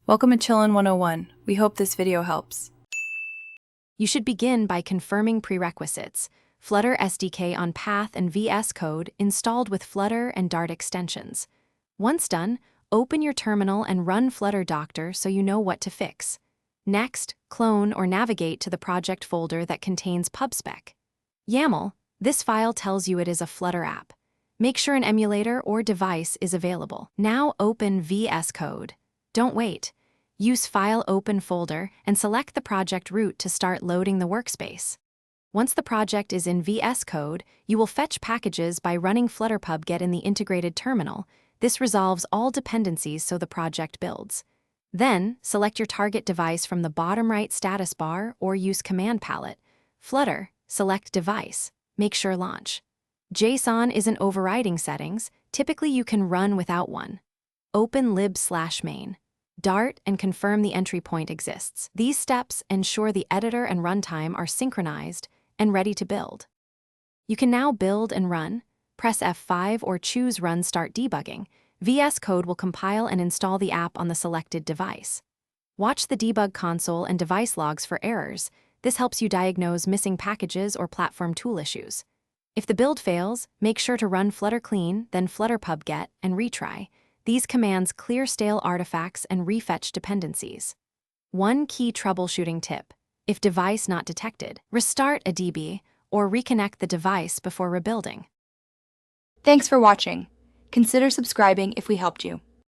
Welcome to Chillin' 101. We hope this video helps. You should begin by confirming prerequisites. Flutter SDK on Path and Vscode installed with Flutter and Dart extensions. Once done, open your terminal and run Flutter Doctor so you know what to fix. Next, clone or navigate to the project folder that contains pubspec. YAML, this file tells you it is a Flutter app. Make sure an emulator or device is available. Now open Vscode. Don't wait. Use File Open folder and select the project root to start loading the workspace. Once the project is in Vscode, you will fetch packages by running Flutter pub-get in the integrated terminal. This resolves all dependencies so the project builds. Then, select your target device from the bottom right status bar or use Command Palette. Flutter, select Device. Make sure Launch. JSON isn't overriding settings. Typically you can run without one. Open lib/main. Dart and confirm the entry point exists. These steps ensure the editor and runtime are synchronized and ready to build. You can now build and run. Press F5 or choose Run Start Debugging. Vscode will compile and install the app on the selected device. Watch the debug console and device logs for errors. This helps you diagnose missing packages or platform tool issues. If the build fails, make sure to run Flutter clean, then Flutter pub-get, and retry. These commands clear stale artifacts and refetch dependencies. One key troubleshooting tip: if device not detected, restart a DB or reconnect the device before rebuilding. Thanks for watching. Consider subscribing if we helped you.